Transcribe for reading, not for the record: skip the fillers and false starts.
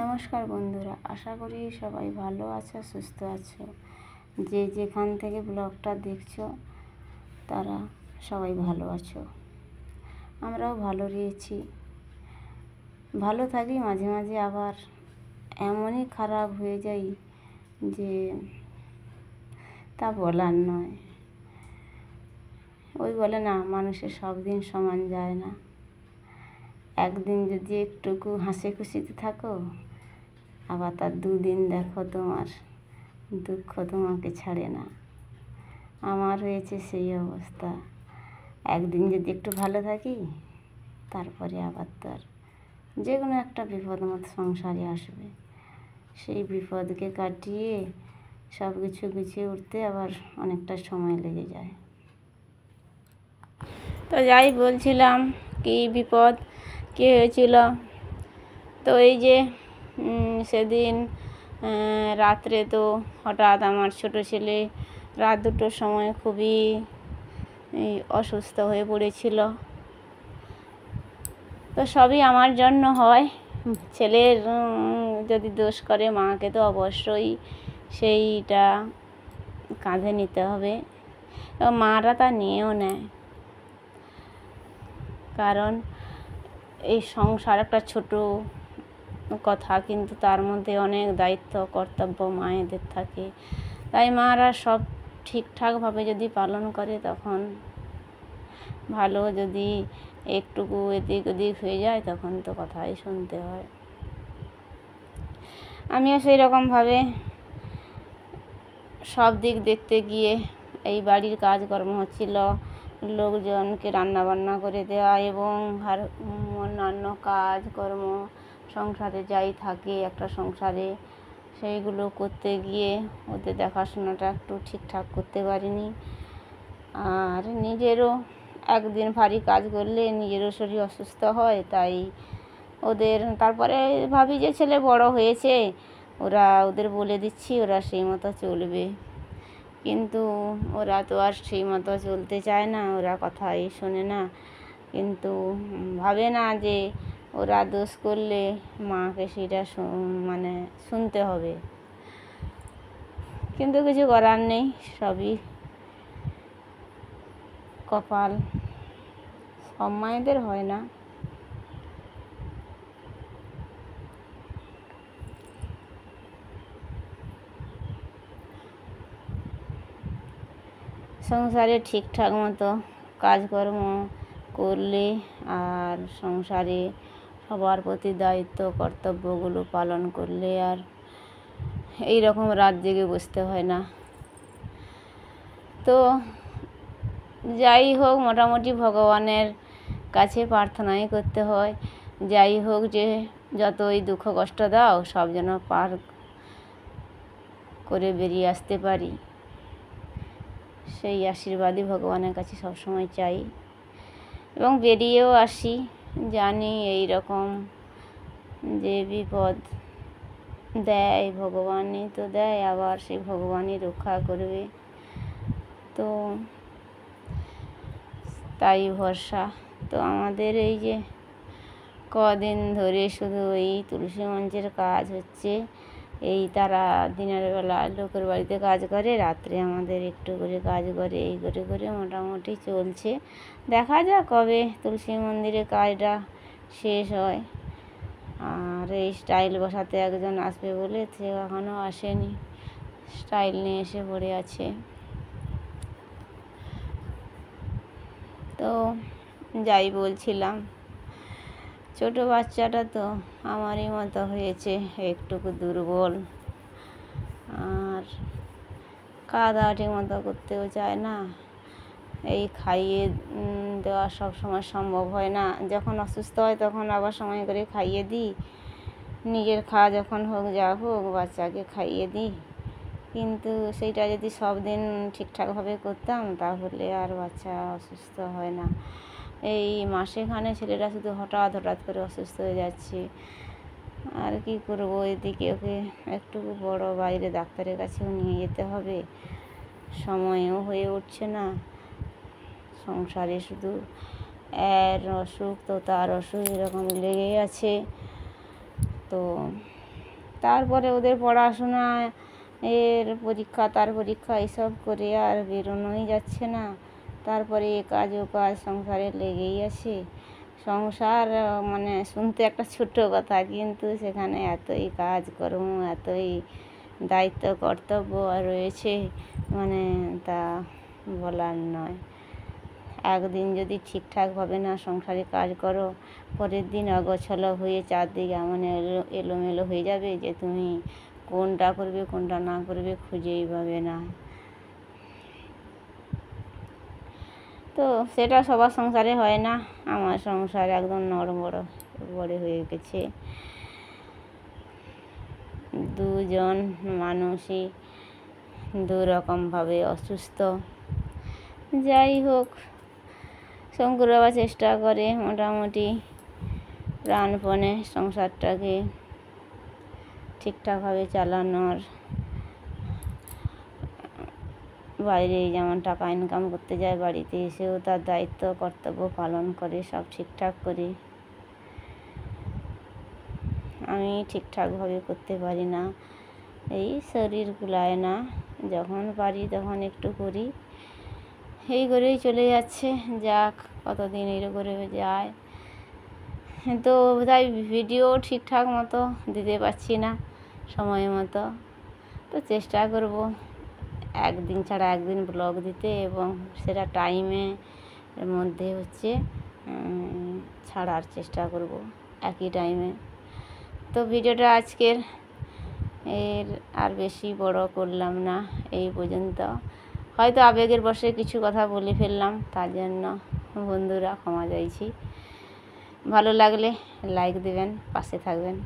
নমস্কার বন্ধুরা, আশা করি সবাই ভালো আছো, সুস্থ আছো। যে যেখান থেকে ব্লগটা দেখছো তারা সবাই ভালো আছো। আমরাও ভালো রয়েছি, ভালো থাকি। মাঝে মাঝে আবার এমনই খারাপ হয়ে যাই যে তা বলার নয়। ওই বলে না, মানুষের সব দিন সমান যায় না। একদিন যদি একটুকু হাসি খুশিতে থাকো, আবার তার দুদিন দেখো তোমার দুঃখ তোমাকে ছাড়ে না। আমার হয়েছে সেই অবস্থা। একদিন যদি একটু ভালো থাকি, তারপরে আবার তার যে কোনো একটা বিপদ আমার সংসারে আসবে। সেই বিপদকে কাটিয়ে সব কিছু গুছিয়ে উঠতে আবার অনেকটা সময় লেগে যায়। তো যাই বলছিলাম, কি বিপদ কী হয়েছিল। তো এই যে সেদিন রাত্রে তো হঠাৎ আমার ছোটো ছেলে রাত 2টোর সময় খুবই অসুস্থ হয়ে পড়েছিল। তো সবই আমার জন্য হয়। ছেলের যদি দোষ করে, মাকে তো অবশ্যই সেইটা কাঁধে নিতে হবে, এবং মারা তা নিয়েও নেয়। কারণ এই সংসার একটা ছোট কথা, কিন্তু তার মধ্যে অনেক দায়িত্ব কর্তব্য মায়েদের থাকে। তাই মারা সব ঠিকঠাকভাবে যদি পালন করে তখন ভালো, যদি একটুকু এদিক ওদিক হয়ে যায় তখন তো কথাই শুনতে হয়। আমিও সেই রকমভাবে সব দিক দেখতে গিয়ে এই বাড়ির কাজকর্ম হচ্ছিল, লোকজনকে রান্নাবান্না করে দেওয়া এবং অন্যান্য কাজকর্ম সংসারে যাই থাকে একটা সংসারে, সেইগুলো করতে গিয়ে ওদের দেখাশোনাটা একটু ঠিকঠাক করতে পারিনি। আর নিজেরও একদিন ভারী কাজ করলে নিজেরও শরীর অসুস্থ হয়। তাই তারপরে ভাবি যে ছেলে বড় হয়েছে, ওদের বলে দিচ্ছি, ওরা সেই মতো চলবে। কিন্তু ওরা তো আর সেই মতো চলতে চায় না, ওরা কথাই শোনে না। কিন্তু ভাবে না যে ওরা দোষ করলে মাকে সেটা শুনতে হবে। কিন্তু কিছু করার নেই, সবই কপাল, সব মায়েদের হয় না। সংসারে ঠিকঠাক মতো কাজকর্ম করলে আর সংসারে সবার প্রতি দায়িত্ব কর্তব্যগুলো পালন করলে আর এই রকম রাত জেগে বসতে হয় না। তো যাই হোক, মোটামুটি ভগবানের কাছে প্রার্থনাই করতে হয়, যাই হোক, যে যতই দুঃখ কষ্ট দাও সব যেন পার করে বেরিয়ে আসতে পারি, সেই আশীর্বাদই ভগবানের কাছে সবসময় চাই। এবং বেরিয়েও আসি, জানি এই রকম যে বিপদ দেয় ভগবানই তো দেয়, আবার সেই ভগবানই রক্ষা করবে। তো তাই ভরসা। তো আমাদের এই যে কদিন ধরে শুধু এই তুলসী মঞ্চের কাজ হচ্ছে। এই তারা দিনের বেলা লোকের বাড়িতে কাজ করে, রাত্রে আমাদের একটু করে কাজ করে, এই করে করে মোটামুটি চলছে। দেখা যাক কবে তুলসী মন্দিরে কাজটা শেষ হয়। আর এই স্টাইল বসাতে একজন আসবে বলে সে এখনও আসেনি, স্টাইল নিয়ে এসে পড়ে আছে। তো যাই বলছিলাম, ছোটো বাচ্চাটা তো আমারই মতো হয়েছে, একটুকু দুর্বল, আর খাওয়া দাওয়া ঠিক মতো করতেও চায় না। এই খাইয়ে দেওয়া সব সময় সম্ভব হয় না। যখন অসুস্থ হয় তখন আবার সময় করে খাইয়ে দিই, নিজের খাওয়া যখন হোক যা হোক বাচ্চাকে খাইয়ে দিই। কিন্তু সেইটা যদি সব দিন ঠিকঠাকভাবে করতাম তাহলে আর বাচ্চা অসুস্থ হয় না। এই মাসেখানে ছেলেটা শুধু হঠাৎ হঠাৎ করে অসুস্থ হয়ে যাচ্ছে। আর কি করবো, এদিকে ওকে একটু বড় বাইরে ডাক্তারের কাছেও নিয়ে যেতে হবে, সময়ও হয়ে উঠছে না। সংসারে শুধু এর অসুখ তো তার অসুখ এরকম লেগেই আছে। তো তারপরে ওদের পড়াশোনা, এর পরীক্ষা তার পরীক্ষা এসব করে আর বেরোনোই যাচ্ছে না। তারপরে এ কাজ ও কাজ সংসারে লেগেই আছে। সংসার মানে শুনতে একটা ছোট্ট কথা, কিন্তু সেখানে এতই কাজকর্ম, এতই দায়িত্ব কর্তব্য রয়েছে, মানে তা বলার নয়। একদিন যদি ঠিকঠাকভাবে না সংসারে কাজ করো, পরের দিন অগোছালো হয়ে চারদিকে এমন এলোমেলো হয়ে যাবে যে তুমি কোনটা করবে কোনটা না করবে খুঁজেই পাবে না। তো সেটা সবার সংসারে হয় না। আমার সংসার একদম নড়বড় হয়ে গেছে। দুজন মানুষই দুরকমভাবে অসুস্থ। যাই হোক, শঙ্কর বাবা চেষ্টা করে মোটামুটি প্রাণপণে সংসারটাকে ঠিকঠাকভাবে চালানোর। বাইরে যেমন টাকা ইনকাম করতে যায়, বাড়িতে এসেও তার দায়িত্ব কর্তব্য পালন করে, সব ঠিকঠাক করে। আমি ঠিকঠাকভাবে করতে পারি না, এই শরীর কুলায় না। যখন পারি তখন একটু করি, এই করেই চলে যাচ্ছে। যাক, কতদিন এই করে যায়। তো তাই ভিডিও ঠিকঠাক মতো দিতে পারছি না সময় মতো। তো চেষ্টা করব একদিন ছাড়া একদিন ব্লগ দিতে, এবং সেটা টাইমের মধ্যে ছাড়ার চেষ্টা করব একই টাইমে। তো ভিডিওটা আজকের আর বেশি বড় করলাম না, এই পর্যন্ত। হয়তো আবেগের বশে কিছু কথা বলে ফেললাম, তার জন্য বন্ধুরা ক্ষমা চাইছি। ভালো লাগলে লাইক দেবেন, পাশে থাকবেন।